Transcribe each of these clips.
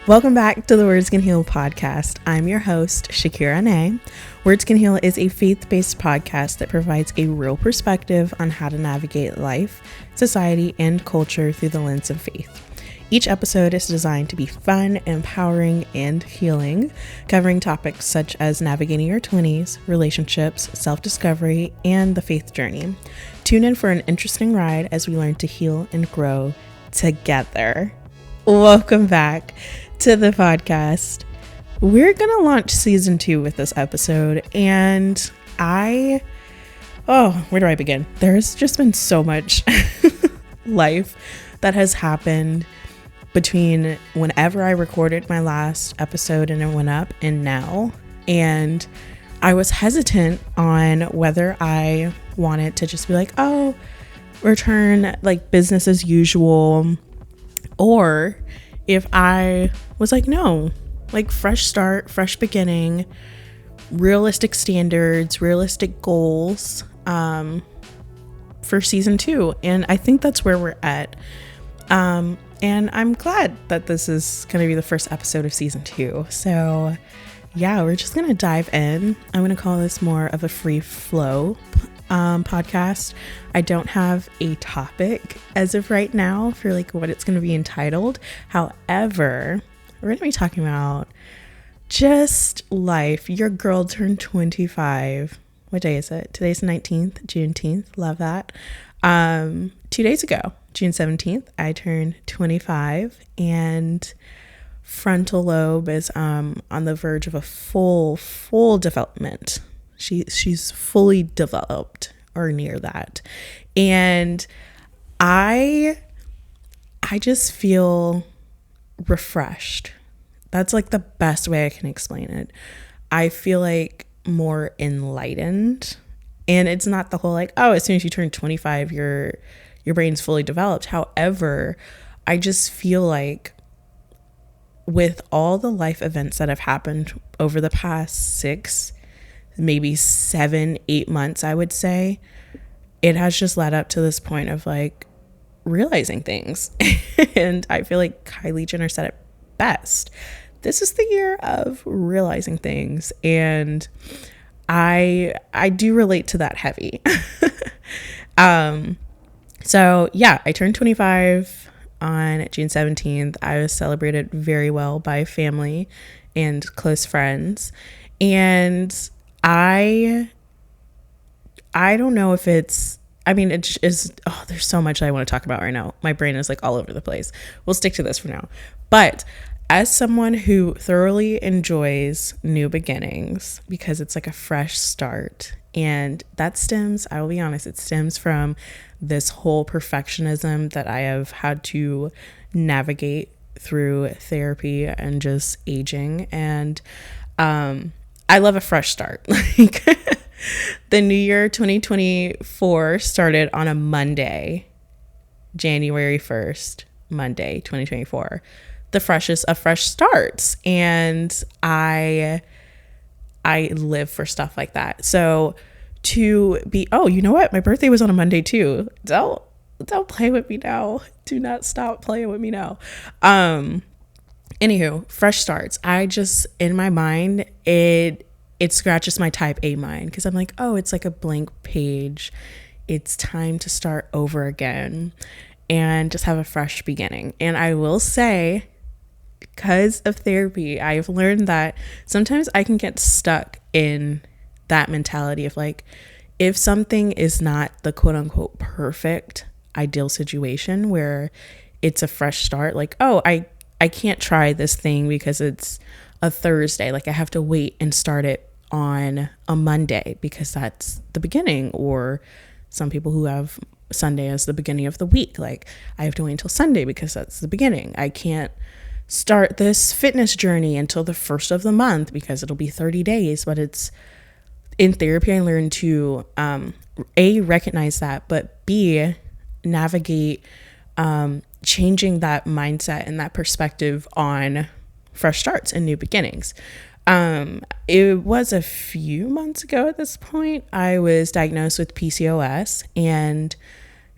Welcome back to the Words Can Heal podcast. I'm your host, Shakira Nae. Words Can Heal is a faith-based podcast that provides a real perspective on how to navigate life, society, and culture through the lens of faith. Each episode is designed to be fun, empowering, and healing, covering topics such as navigating your 20s, relationships, self-discovery, and the faith journey. Tune in for an interesting ride as we learn to heal and grow together. Welcome back to the podcast. We're gonna launch season 2 with this episode, and where do I begin? There's just been so much life that has happened between whenever I recorded my last episode and it went up and now, and I was hesitant on whether I wanted to just be like, return like business as usual, or if I was like, no, like fresh start, fresh beginning, realistic standards, realistic goals for season 2. And I think that's where we're at. And I'm glad that this is going to be the first episode of season 2. So yeah, we're just going to dive in. I'm going to call this more of a free flow podcast. I don't have a topic as of right now for like what it's going to be entitled. However, we're going to be talking about just life. Your girl turned 25. What day is it? Today's the 19th, Juneteenth. Love that. 2 days ago, June 17th, I turned 25, and frontal lobe is on the verge of a full development. She's fully developed or near that. And I just feel refreshed. That's like the best way I can explain it. I feel like more enlightened. And it's not the whole like, as soon as you turn 25, your brain's fully developed. However, I just feel like with all the life events that have happened over the past 6, maybe 7, 8 months, I would say, it has just led up to this point of like realizing things. And I feel like Kylie Jenner said it best. This is the year of realizing things. And I do relate to that heavy. So yeah, I turned 25 on June 17th. I was celebrated very well by family and close friends. And I don't know if it's, it is, there's so much I want to talk about right now. My brain is like all over the place. We'll stick to this for now. But as someone who thoroughly enjoys new beginnings, because it's like a fresh start, and that stems, I will be honest, it stems from this whole perfectionism that I have had to navigate through therapy and just aging. And I love a fresh start. Like the new year 2024 started on a Monday, January 1st, Monday 2024. The freshest of fresh starts. And I live for stuff like that. So to be, you know what? My birthday was on a Monday too. Don't play with me now. Do not stop playing with me now. Anywho, fresh starts. I just, in my mind, it scratches my type A mind, because I'm like, it's like a blank page. It's time to start over again and just have a fresh beginning. And I will say, because of therapy, I've learned that sometimes I can get stuck in that mentality of like, if something is not the quote unquote perfect ideal situation where it's a fresh start, like, I can't try this thing because it's a Thursday. Like I have to wait and start it on a Monday because that's the beginning. Or some people who have Sunday as the beginning of the week, like I have to wait until Sunday because that's the beginning. I can't start this fitness journey until the first of the month because it'll be 30 days. But it's in therapy, I learned to A, recognize that, but B, navigate changing that mindset and that perspective on fresh starts and new beginnings. It was a few months ago at this point, I was diagnosed with PCOS, and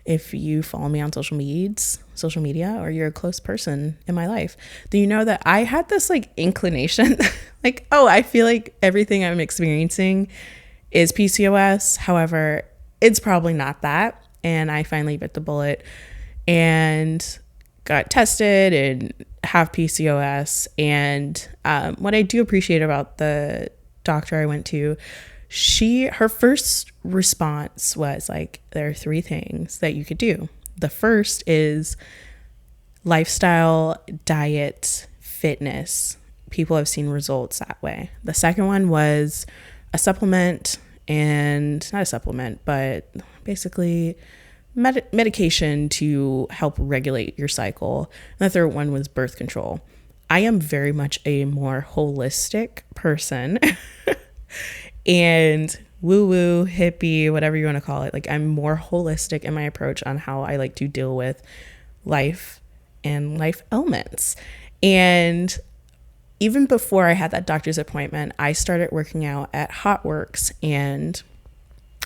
if you follow me on social media, or you're a close person in my life, then you know that I had this like inclination, like, oh, I feel like everything I'm experiencing is PCOS. However, it's probably not that. And I finally bit the bullet and got tested and have PCOS. And what I do appreciate about the doctor I went to, her first response was like, there are 3 things that you could do. The first is lifestyle, diet, fitness. People have seen results that way. The second one was a supplement, and not a supplement, but basically medication to help regulate your cycle. And the third one was birth control. I am very much a more holistic person. And woo-woo, hippie, whatever you want to call it. Like, I'm more holistic in my approach on how I like to deal with life and life elements. And even before I had that doctor's appointment, I started working out at Hot Works. And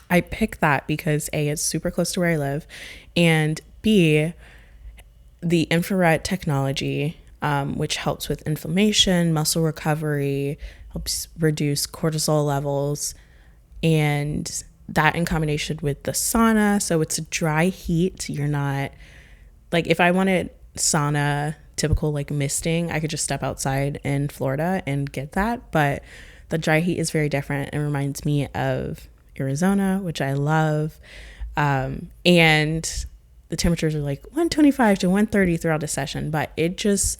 I picked that because A, it's super close to where I live, and B, the infrared technology, which helps with inflammation, muscle recovery, helps reduce cortisol levels, and that in combination with the sauna. So it's a dry heat. You're not like, if I wanted sauna, typical like misting, I could just step outside in Florida and get that. But the dry heat is very different. It reminds me of Arizona, which I love. And the temperatures are like 125 to 130 throughout the session. But it just,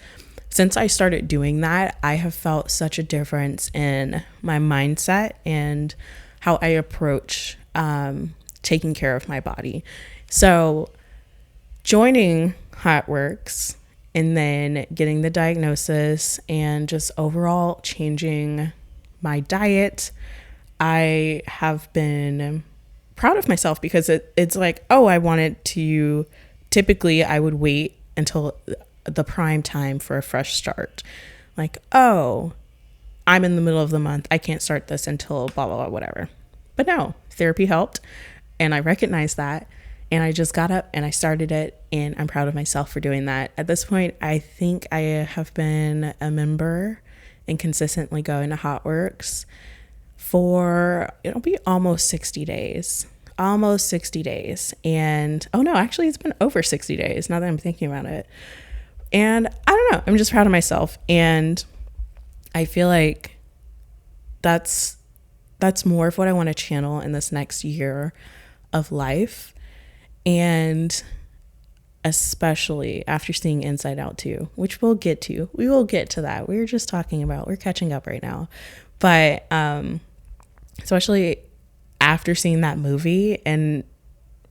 since I started doing that, I have felt such a difference in my mindset and how I approach taking care of my body. So joining Hot Works and then getting the diagnosis and just overall changing my diet, I have been proud of myself, because it's like, oh, I wanted to, typically I would wait until the prime time for a fresh start. Like, oh, I'm in the middle of the month, I can't start this until blah, blah, blah, whatever. But no, therapy helped. And I recognized that. And I just got up and I started it. And I'm proud of myself for doing that. At this point, I think I have been a member and consistently going to Hot Works for, it'll be almost 60 days. And, oh no, actually it's been over 60 days now that I'm thinking about it. And I don't know, I'm just proud of myself. And I feel like that's more of what I want to channel in this next year of life. And especially after seeing Inside Out 2, which we'll get to. We will get to that. We're catching up right now. But especially after seeing that movie, and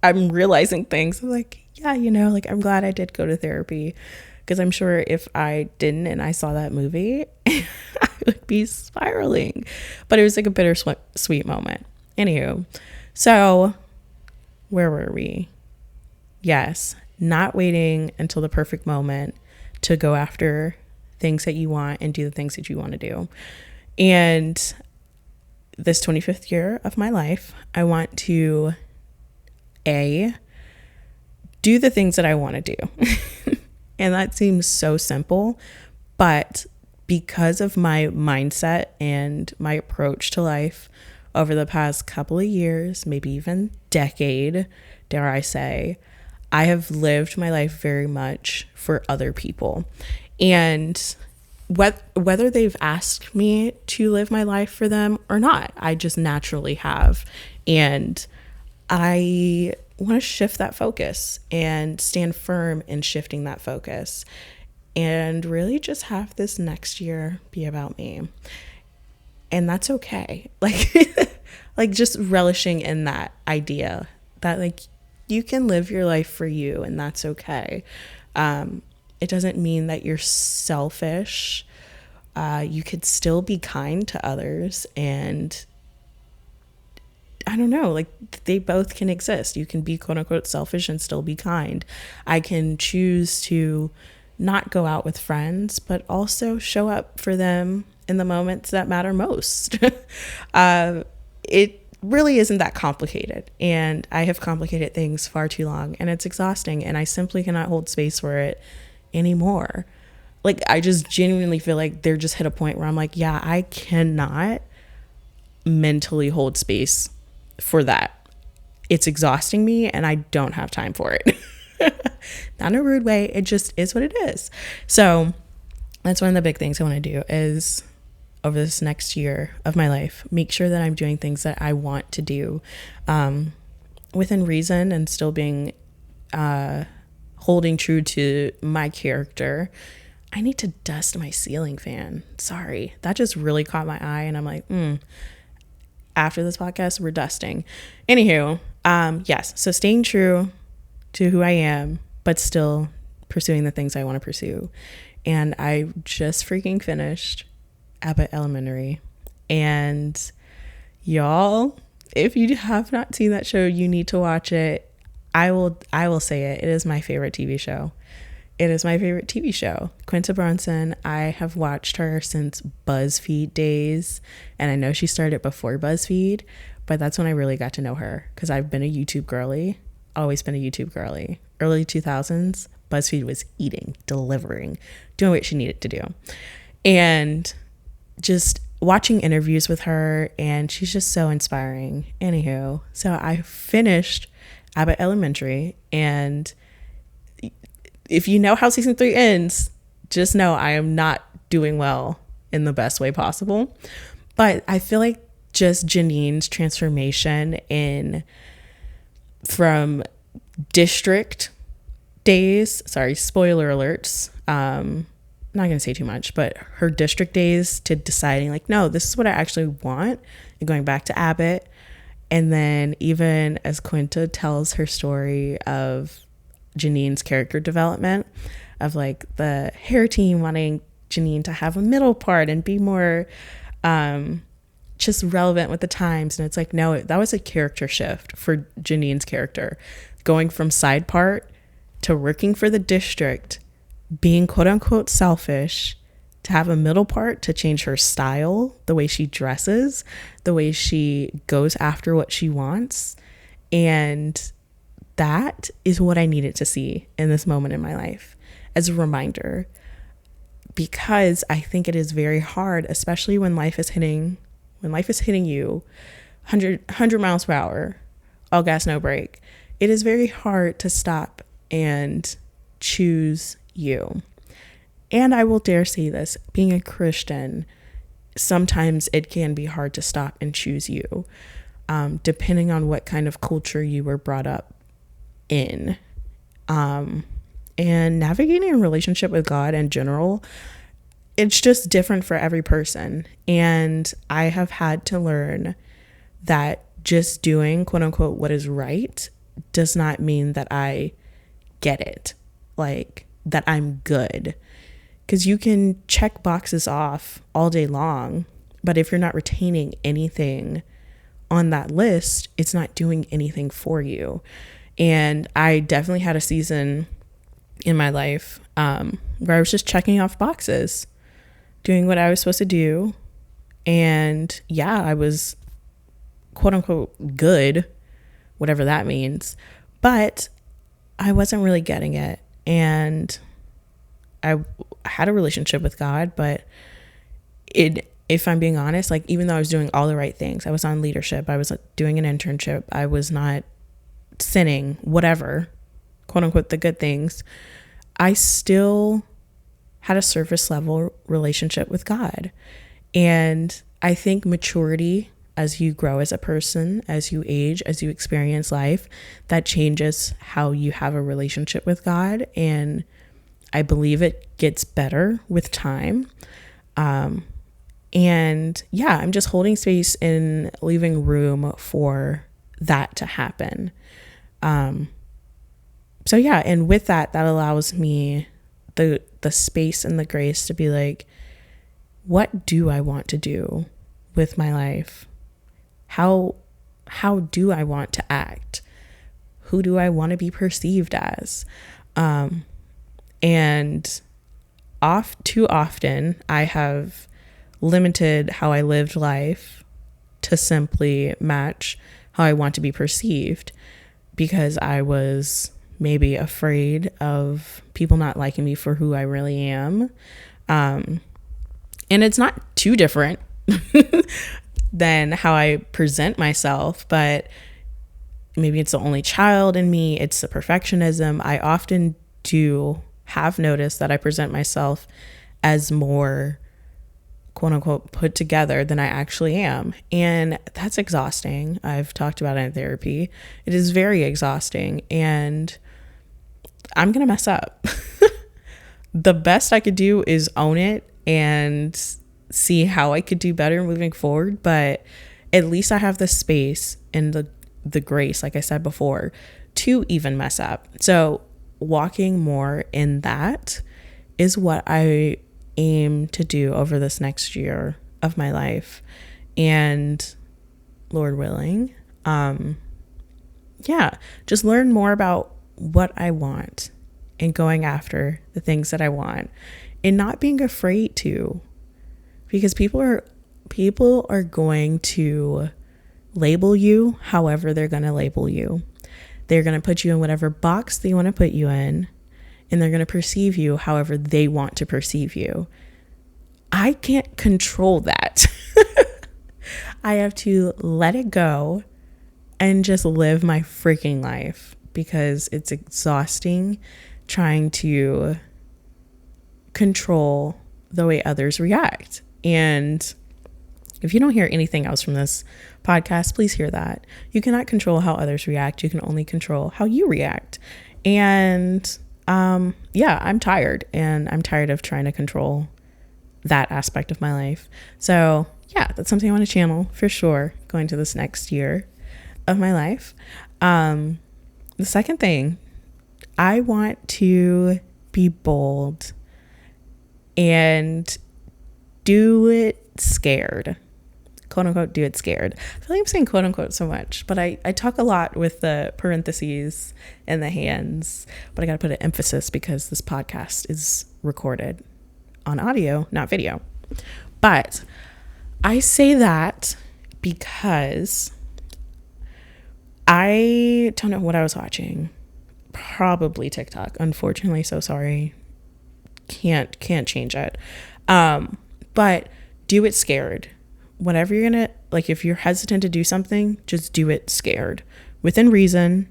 I'm realizing things, I'm like, yeah, like, I'm glad I did go to therapy, because I'm sure if I didn't and I saw that movie, I would be spiraling. But it was like a bittersweet moment. Anywho, so where were we? Yes, not waiting until the perfect moment to go after things that you want and do the things that you want to do. And this 25th year of my life, I want to do the things that I want to do. And that seems so simple, but because of my mindset and my approach to life over the past couple of years, maybe even decade, dare I say, I have lived my life very much for other people. And whether they've asked me to live my life for them or not, I just naturally have. And I want to shift that focus and stand firm in shifting that focus, and really just have this next year be about me. And that's okay. Like just relishing in that idea that like you can live your life for you, and that's okay. It doesn't mean that you're selfish. You could still be kind to others, and I don't know, like they both can exist. You can be quote unquote selfish and still be kind. I can choose to not go out with friends, but also show up for them in the moments that matter most. really isn't that complicated, and I have complicated things far too long, and it's exhausting, and I simply cannot hold space for it anymore. Like, I just genuinely feel like they're just hit a point where I'm like, yeah, I cannot mentally hold space for that. It's exhausting me, and I don't have time for it. Not in a rude way, it just is what it is. So that's one of the big things I want to do is, over this next year of my life, make sure that I'm doing things that I want to do within reason, and still being holding true to my character. I need to dust my ceiling fan. Sorry, that just really caught my eye, and I'm like, after this podcast, we're dusting. Anywho, yes, so staying true to who I am, but still pursuing the things I want to pursue. And I just freaking finished Abbott Elementary, and y'all, if you have not seen that show, you need to watch it. I will say it is my favorite TV show. It is my favorite TV show. Quinta Brunson, I have watched her since BuzzFeed days, and I know she started before BuzzFeed, but that's when I really got to know her, because I've been a YouTube girly, always been a YouTube girly. Early 2000s, BuzzFeed was eating, delivering, doing what she needed to do. And just watching interviews with her, and she's just so inspiring. Anywho, so I finished Abbott Elementary, and if you know how season 3 ends, just know I am not doing well in the best way possible. But I feel like just Janine's transformation from district days, sorry, spoiler alerts, not going to say too much, but her district days to deciding like, no, this is what I actually want, and going back to Abbott. And then even as Quinta tells her story of Janine's character development, of like the hair team wanting Janine to have a middle part and be more just relevant with the times. And it's like, no, that was a character shift for Janine's character, going from side part to working for the district, being quote unquote selfish, to have a middle part, to change her style, the way she dresses, the way she goes after what she wants. And that is what I needed to see in this moment in my life as a reminder, because I think it is very hard, especially when life is hitting you 100 miles per hour, all gas, no brake. It is very hard to stop and choose you. And I will dare say this, being a Christian, sometimes it can be hard to stop and choose you, depending on what kind of culture you were brought up in. And navigating a relationship with God in general, it's just different for every person. And I have had to learn that just doing quote unquote what is right does not mean that I get it, like that I'm good. Because you can check boxes off all day long, but if you're not retaining anything on that list, it's not doing anything for you. And I definitely had a season in my life where I was just checking off boxes, doing what I was supposed to do. And yeah, I was quote unquote good, whatever that means, but I wasn't really getting it. And I had a relationship with God, but if I'm being honest, like, even though I was doing all the right things, I was on leadership, I was doing an internship, I was not sinning, whatever, quote unquote, the good things, I still had a surface level relationship with God. And I think maturity, as you grow as a person, as you age, as you experience life, that changes how you have a relationship with God. And I believe it gets better with time. And yeah, I'm just holding space and leaving room for that to happen. So yeah, and with that allows me the space and the grace to be like, what do I want to do with my life? How do I want to act? Who do I want to be perceived as? And too often I have limited how I lived life to simply match how I want to be perceived, because I was maybe afraid of people not liking me for who I really am. And it's not too different than how I present myself, but maybe it's the only child in me. It's the perfectionism. I often do have noticed that I present myself as more quote unquote put together than I actually am. And that's exhausting. I've talked about it in therapy. It is very exhausting, and I'm going to mess up. The best I could do is own it and see how I could do better moving forward. But at least I have the space and the grace, like I said before, to even mess up. So walking more in that is what I aim to do over this next year of my life. And Lord willing, just learn more about what I want and going after the things that I want and not being afraid to, because people are going to label you however they're going to label you. They're going to put you in whatever box they want to put you in, and they're going to perceive you however they want to perceive you. I can't control that. I have to let it go and just live my freaking life, because it's exhausting trying to control the way others react. And if you don't hear anything else from this podcast, please hear that. You cannot control how others react. You can only control how you react. And I'm tired, and I'm tired of trying to control that aspect of my life. So that's something I want to channel for sure going to this next year of my life. The second thing, I want to be bold and do it scared. Quote unquote, do it scared. I feel like I'm saying quote unquote so much, but I talk a lot with the parentheses and the hands, but I got to put an emphasis because this podcast is recorded on audio, not video. But I say that because I don't know what I was watching. Probably TikTok, unfortunately. So sorry. Can't change it. But do it scared. Whatever you're gonna, like, if you're hesitant to do something, just do it scared, within reason.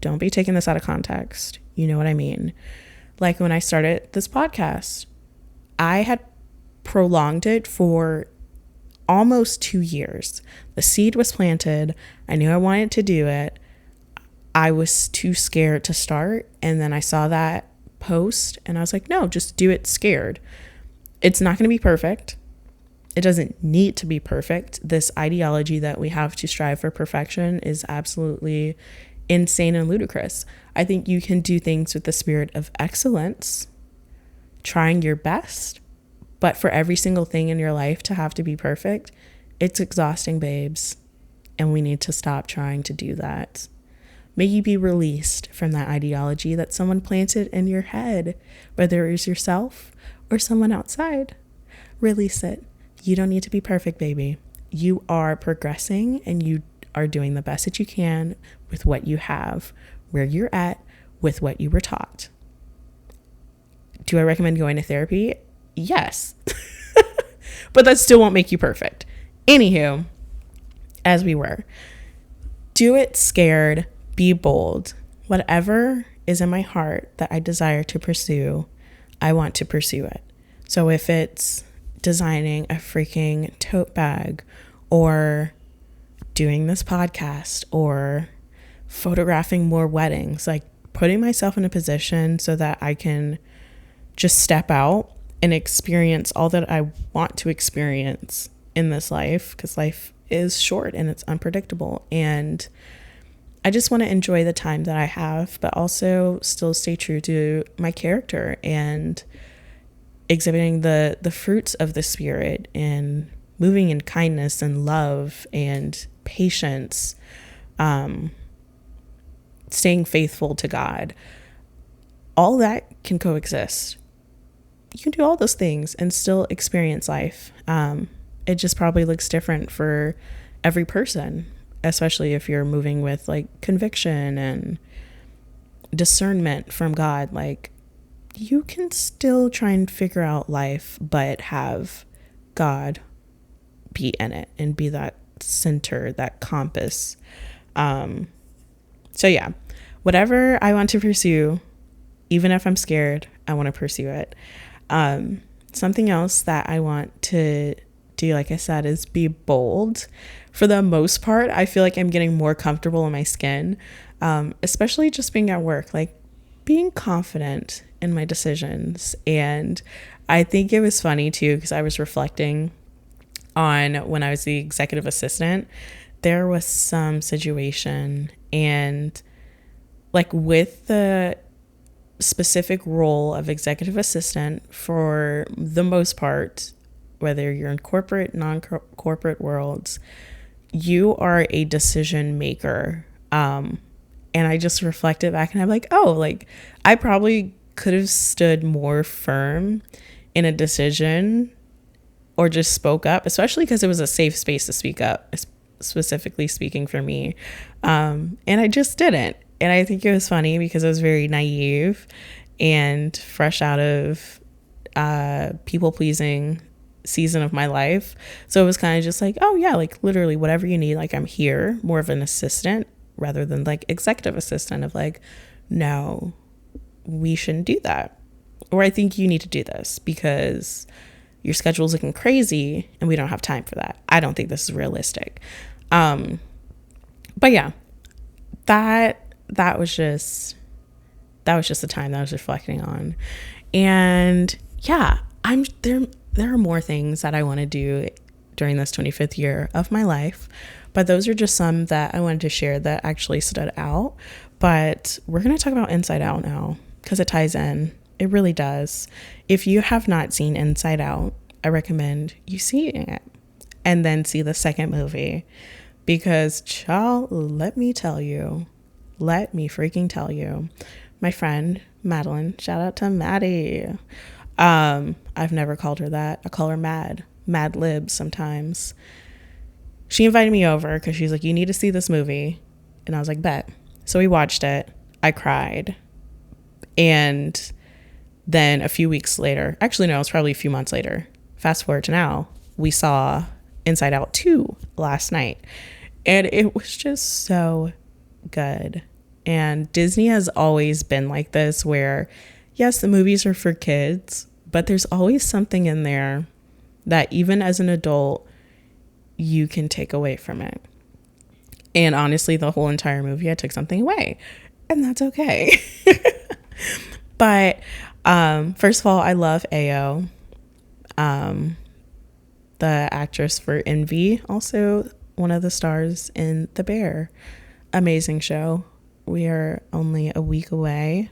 Don't be taking this out of context. You know what I mean? Like when I started this podcast, I had prolonged it for almost 2 years. The seed was planted. I knew I wanted to do it. I was too scared to start. And then I saw that post and I was like, no, just do it scared. It's not going to be perfect. It doesn't need to be perfect. This ideology that we have to strive for perfection is absolutely insane and ludicrous. I think you can do things with the spirit of excellence, trying your best, but for every single thing in your life to have to be perfect, it's exhausting, babes. And we need to stop trying to do that. May you be released from that ideology that someone planted in your head, whether it was yourself or someone outside. Release it. You don't need to be perfect, baby. You are progressing and you are doing the best that you can with what you have, where you're at, with what you were taught. Do I recommend going to therapy? Yes. But that still won't make you perfect. Anywho, as we were, do it scared, be bold. Whatever is in my heart that I desire to pursue, I want to pursue it. So if it's designing a freaking tote bag, or doing this podcast, or photographing more weddings, like putting myself in a position so that I can just step out and experience all that I want to experience in this life, because life is short and it's unpredictable. And I just want to enjoy the time that I have, but also still stay true to my character and exhibiting the fruits of the spirit and moving in kindness and love and patience, staying faithful to God. All that can coexist. You can do all those things and still experience life. It just probably looks different for every person, especially if you're moving with like conviction and discernment from God. Like, you can still try and figure out life, but have God be in it and be that center, that compass. So yeah, whatever I want to pursue, even if I'm scared, I want to pursue it. Something else that I want to do, like I said, is be bold. For the most part, I feel like I'm getting more comfortable in my skin, especially just being at work, like being confident in my decisions. And I think it was funny too, because I was reflecting on when I was the executive assistant, there was some situation, and like with the specific role of executive assistant, for the most part, whether you're in corporate, non-corporate worlds, you are a decision maker. And I just reflected back and I'm like, oh, like I probably could have stood more firm in a decision or just spoke up, especially because it was a safe space to speak up, specifically speaking for me. And I just didn't. And I think it was funny because I was very naive and fresh out of people pleasing season of my life. So it was kind of just like, oh yeah, like literally whatever you need, like I'm here, more of an assistant rather than like executive assistant of like, no, we shouldn't do that. Or I think you need to do this because your schedule's looking crazy and we don't have time for that. I don't think this is realistic. But yeah, that was just the time that I was reflecting on. And yeah, there are more things that I want to do during this 25th year of my life, but those are just some that I wanted to share that actually stood out. But we're going to talk about Inside Out now because it ties in. It really does. If you have not seen Inside Out, I recommend you seeing it and then see the second movie, because child, let me freaking tell you, my friend Madeline, shout out to Maddie. I've never called her that. I call her Mad Lib sometimes. She invited me over because she's like, you need to see this movie. And I was like, bet. So we watched it. I cried. And then a few weeks later, actually no, it was probably a few months later, fast forward to now, we saw Inside Out 2 last night. And it was just so good. And Disney has always been like this, where yes, the movies are for kids, but there's always something in there that even as an adult, you can take away from it. And honestly, the whole entire movie, I took something away, and that's okay. But first of all, I love Ao, the actress for Envy, also one of the stars in The Bear. Amazing show. We are only a week and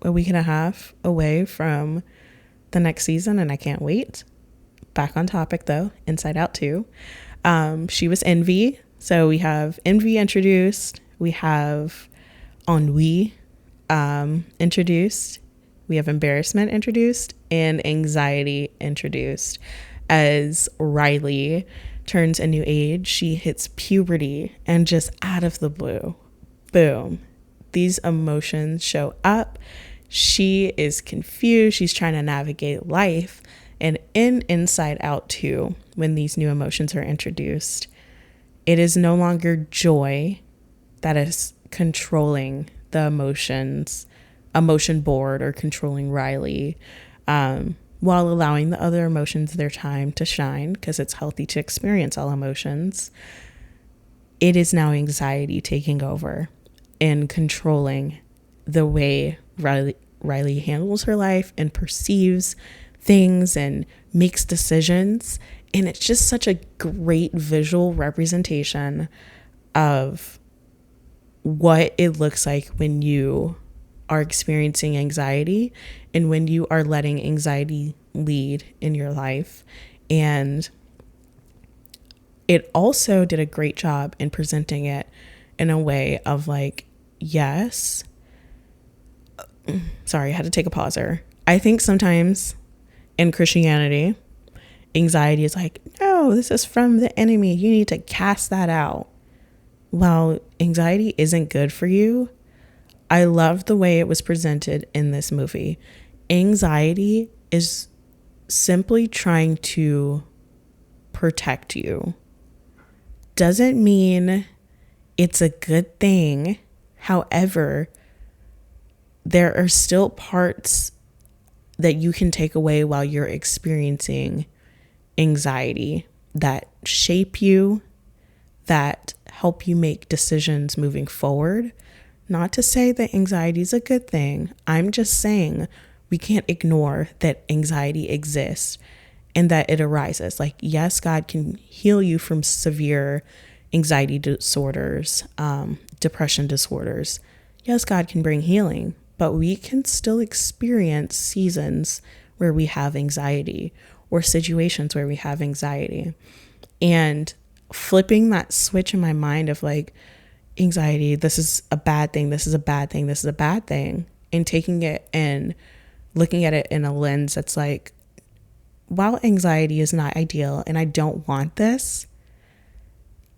a half away from the next season, and I can't wait. Back on topic though, Inside Out 2. She was Envy. So we have Envy introduced. We have ennui introduced. We have embarrassment introduced and anxiety introduced. As Riley turns a new age, she hits puberty, and just out of the blue, boom, these emotions show up. She is confused. She's trying to navigate life. And in Inside Out 2, when these new emotions are introduced, it is no longer joy that is controlling the emotion board, or controlling Riley, while allowing the other emotions their time to shine, because it's healthy to experience all emotions. It is now anxiety taking over and controlling the way Riley handles her life and perceives things and makes decisions. And it's just such a great visual representation of what it looks like when you are experiencing anxiety and when you are letting anxiety lead in your life. And it also did a great job in presenting it in a way of like, yes, sorry, I had to take a pause there. I think sometimes in Christianity, anxiety is like, no, no, this is from the enemy. You need to cast that out. While anxiety isn't good for you, I love the way it was presented in this movie. Anxiety is simply trying to protect you. Doesn't mean it's a good thing. However, there are still parts that you can take away while you're experiencing anxiety that shape you, that help you make decisions moving forward. Not to say that anxiety is a good thing. I'm just saying we can't ignore that anxiety exists and that it arises. Like, yes, God can heal you from severe anxiety disorders, depression disorders. Yes, God can bring healing, but we can still experience seasons where we have anxiety or situations where we have anxiety. And flipping that switch in my mind of like, anxiety, this is a bad thing, this is a bad thing, this is a bad thing, and taking it and looking at it in a lens that's like, while anxiety is not ideal and I don't want this,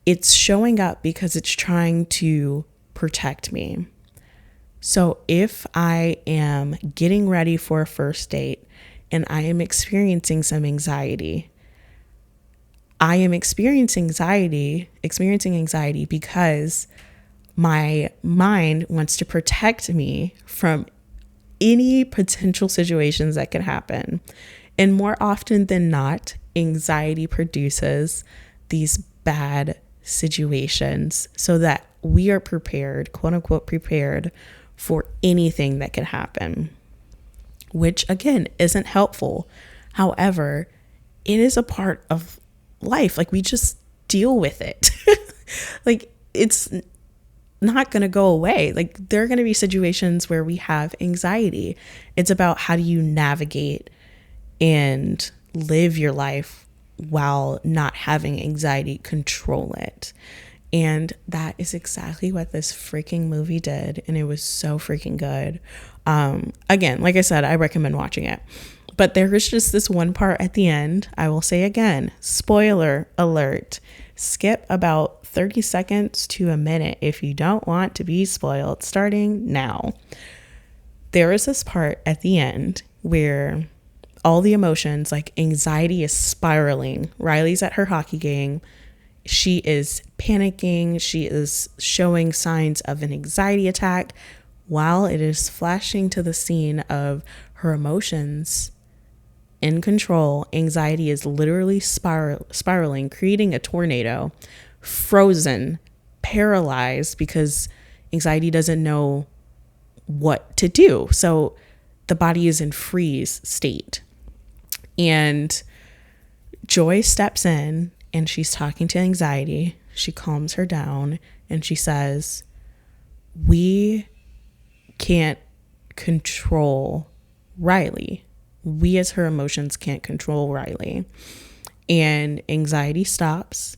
it's showing up because it's trying to protect me. So if I am getting ready for a first date and I am experiencing some anxiety, I am experiencing anxiety because my mind wants to protect me from any potential situations that can happen. And more often than not, anxiety produces these bad situations so that we are prepared, quote unquote, prepared for anything that can happen, which again isn't helpful. However, it is a part of life. Like, we just deal with it. Like, it's not going to go away. Like, there are going to be situations where we have anxiety. It's about how do you navigate and live your life while not having anxiety control it. And that is exactly what this freaking movie did. And it was so freaking good. Again, like I said, I recommend watching it. But there is just this one part at the end. I will say again, spoiler alert, skip about 30 seconds to a minute if you don't want to be spoiled, starting now. There is this part at the end where all the emotions, like anxiety, is spiraling. Riley's at her hockey game. She is panicking. She is showing signs of an anxiety attack while it is flashing to the scene of her emotions in control. Anxiety is literally spiraling, creating a tornado, frozen, paralyzed, because anxiety doesn't know what to do. So the body is in freeze state. And Joy steps in and she's talking to anxiety. She calms her down and she says, we can't control Riley. We as her emotions can't control Riley. And anxiety stops.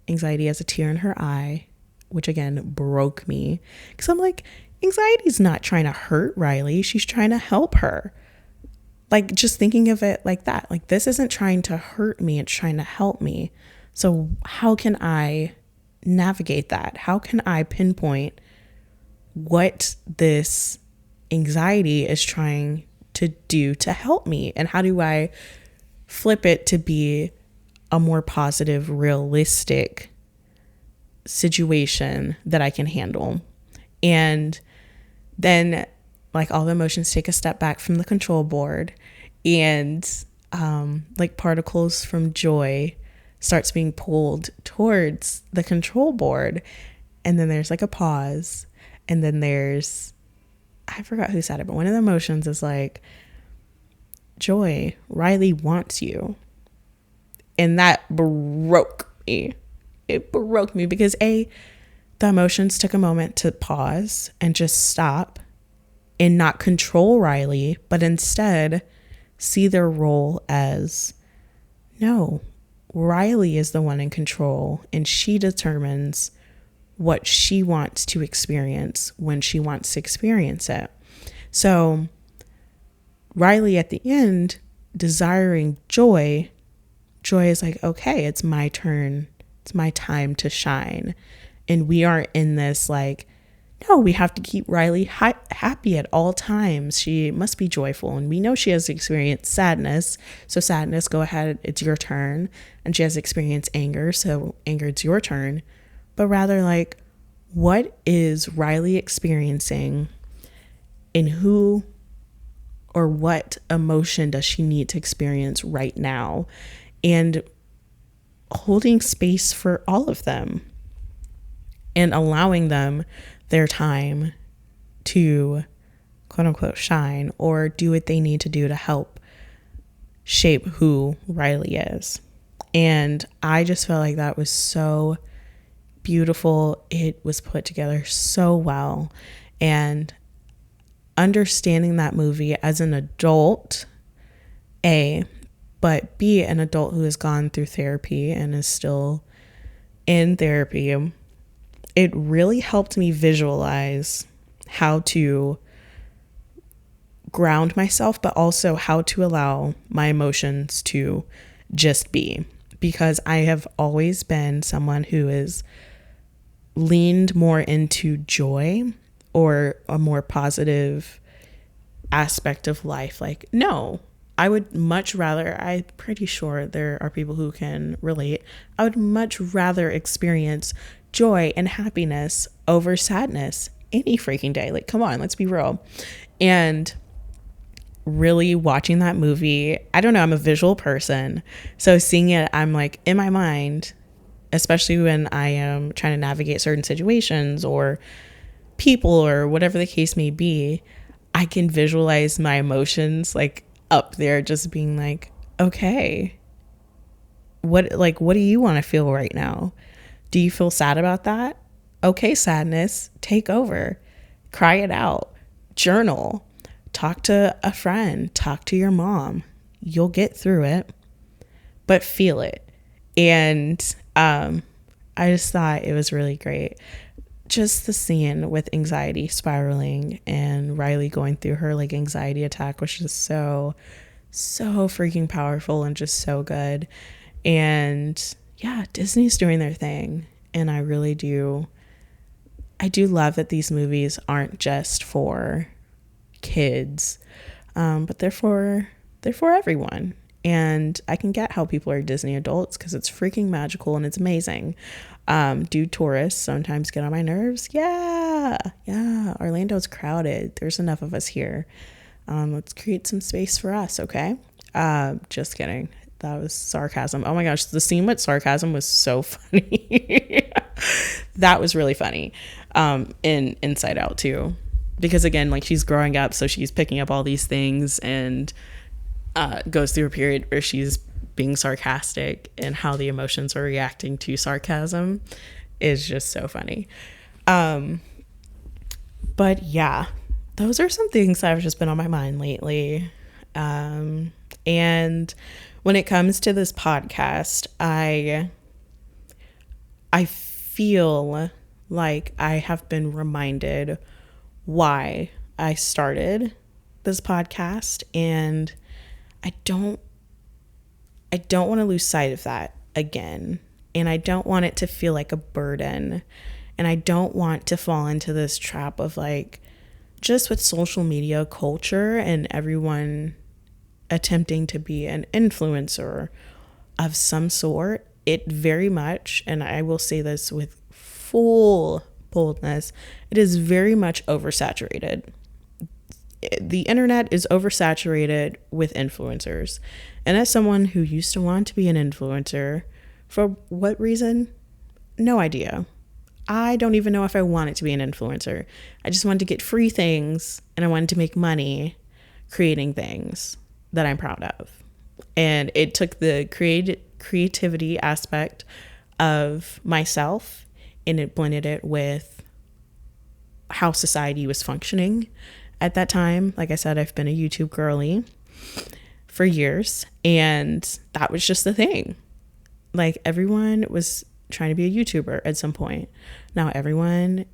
Anxiety has a tear in her eye, which again broke me. Because I'm like, anxiety's not trying to hurt Riley. She's trying to help her. Like, just thinking of it like that. Like, this isn't trying to hurt me. It's trying to help me. So how can I navigate that? How can I pinpoint what this anxiety is trying to do to help me? And how do I flip it to be a more positive, realistic situation that I can handle? And then, like, all the emotions take a step back from the control board, and like particles from Joy starts being pulled towards the control board. And then there's like a pause. And then there's, I forgot who said it, but one of the emotions is like, Joy, Riley wants you. And that broke me. It broke me because the emotions took a moment to pause and just stop and not control Riley, but instead see their role as, no, Riley is the one in control and she determines what she wants to experience when she wants to experience it. So Riley at the end desiring Joy Joy is like, okay, it's my turn. It's my time to shine. And we are in this like, no, we have to keep Riley happy at all times. She must be joyful. And we know she has experienced sadness. So sadness, go ahead, it's your turn. And she has experienced anger. So anger, it's your turn. But rather like, what is Riley experiencing, and who or what emotion does she need to experience right now? And holding space for all of them and allowing them their time to quote unquote shine or do what they need to do to help shape who Riley is. And I just felt like that was so beautiful. It was put together so well. And understanding that movie as an adult, but B, an adult who has gone through therapy and is still in therapy, it really helped me visualize how to ground myself, but also how to allow my emotions to just be. Because I have always been someone who is leaned more into joy or a more positive aspect of life. Like, no, I would much rather, I'm pretty sure there are people who can relate, I would much rather experience joy and happiness over sadness any freaking day. Like, come on, let's be real. And really watching that movie, I don't know, I'm a visual person. So seeing it, I'm like in my mind, especially when I am trying to navigate certain situations or people or whatever the case may be, I can visualize my emotions like up there, just being like, okay, what do you want to feel right now? Do you feel sad about that? Okay, sadness, take over, cry it out, journal, talk to a friend, talk to your mom. You'll get through it, but feel it. And I just thought it was really great. Just the scene with anxiety spiraling and Riley going through her like anxiety attack was just so freaking powerful and just so good. And yeah, Disney's doing their thing. And I do love that these movies aren't just for kids, but they're for everyone. And I can get how people are Disney adults because it's freaking magical and it's amazing. Do tourists sometimes get on my nerves? Yeah. Orlando's crowded. There's enough of us here. Let's create some space for us, okay? Just kidding. That was sarcasm. Oh my gosh, the scene with sarcasm was so funny. That was really funny. In Inside Out too. Because again, like she's growing up, so she's picking up all these things and goes through a period where she's being sarcastic, and how the emotions are reacting to sarcasm is just so funny. But yeah, those are some things that have just been on my mind lately. And when it comes to this podcast, I feel like I have been reminded why I started this podcast, and I don't want to lose sight of that again. And I don't want it to feel like a burden. And I don't want to fall into this trap of like, just with social media culture and everyone attempting to be an influencer of some sort, it very much, and I will say this with full boldness, it is very much oversaturated. The internet is oversaturated with influencers. And as someone who used to want to be an influencer, for what reason? No idea. I don't even know if I wanted to be an influencer. I just wanted to get free things, and I wanted to make money creating things that I'm proud of. And it took the creativity aspect of myself, and it blended it with how society was functioning at that time. Like I said, I've been a YouTube girly for years, and that was just the thing. Like everyone was trying to be a YouTuber at some point. Now everyone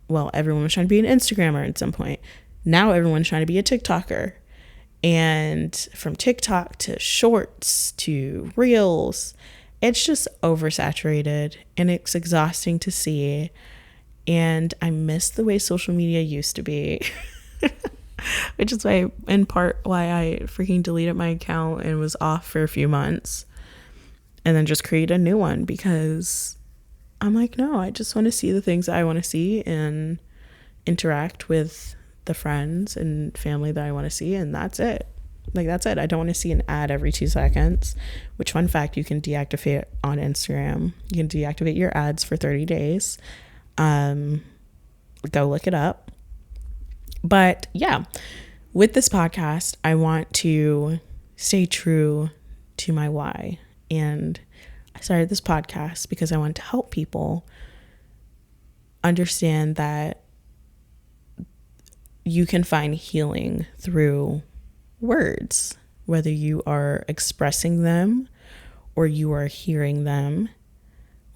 was trying to be an Instagrammer at some point. Now everyone's trying to be a TikToker. And from TikTok to shorts to reels, it's just oversaturated and it's exhausting to see. And I miss the way social media used to be, which is why, in part, why I freaking deleted my account and was off for a few months and then just create a new one, because I'm like, no, I just want to see the things that I want to see and interact with the friends and family that I want to see, and that's it. Like, that's it. I don't want to see an ad every 2 seconds, which, fun fact, you can deactivate on Instagram. You can deactivate your ads for 30 days. Go look it up. But yeah, with this podcast, I want to stay true to my why. And I started this podcast because I want to help people understand that you can find healing through words, whether you are expressing them or you are hearing them.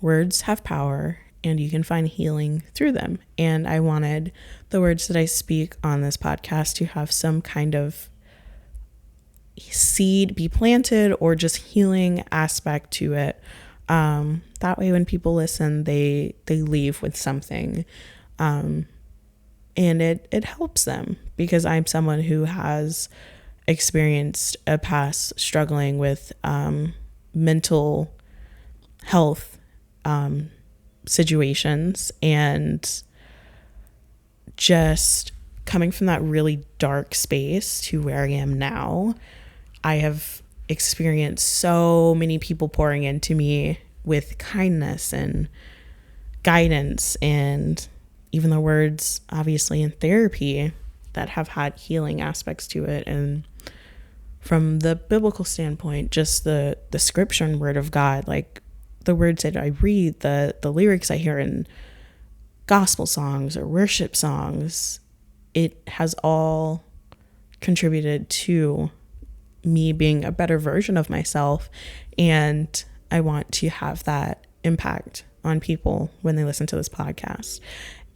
Words have power, and you can find healing through them. And I wanted the words that I speak on this podcast to have some kind of seed be planted or just healing aspect to it. That way when people listen, they leave with something. And it helps them, because I'm someone who has experienced a past struggling with mental health situations, and just coming from that really dark space to where I am now, I have experienced so many people pouring into me with kindness and guidance, and even the words, obviously, in therapy that have had healing aspects to it. And from the biblical standpoint, just the scripture and word of God, like the words that I read, the lyrics I hear in gospel songs or worship songs, it has all contributed to me being a better version of myself. And I want to have that impact on people when they listen to this podcast.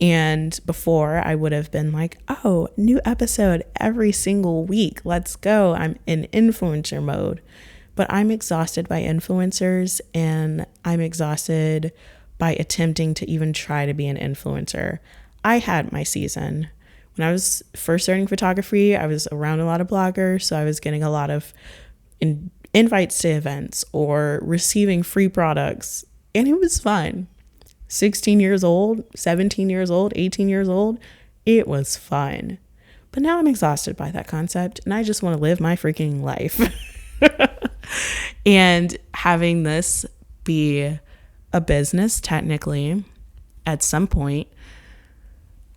And before, I would have been like, oh, new episode every single week. Let's go. I'm in influencer mode. But I'm exhausted by influencers, and I'm exhausted by attempting to even try to be an influencer. I had my season. When I was first starting photography, I was around a lot of bloggers, so I was getting a lot of invites to events or receiving free products, and it was fun. 16 years old, 17 years old, 18 years old, it was fun. But now I'm exhausted by that concept, and I just want to live my freaking life. And having this be a business, technically, at some point,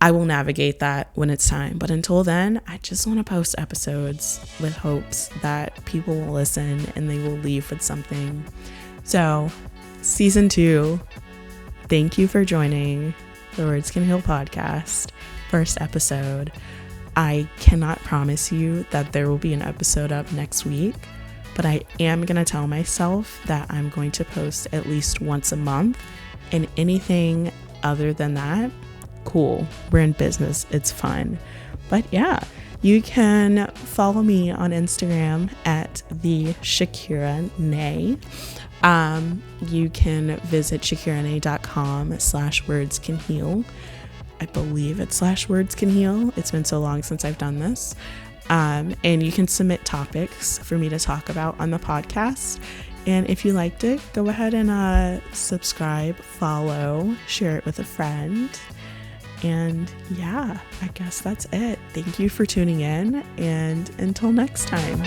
I will navigate that when it's time. But until then, I just want to post episodes with hopes that people will listen and they will leave with something. So, season 2, thank you for joining the Words Can Heal podcast, first episode. I cannot promise you that there will be an episode up next week, but I am going to tell myself that I'm going to post at least once a month, and anything other than that, cool. We're in business. It's fun. But yeah, you can follow me on Instagram at the Shakira Nae. You can visit shakiranae.com/wordscanheal. I believe it's /wordscanheal. It's been so long since I've done this. And you can submit topics for me to talk about on the podcast. And if you liked it, go ahead and subscribe, follow, share it with a friend. And yeah, I guess that's it. Thank you for tuning in, and until next time.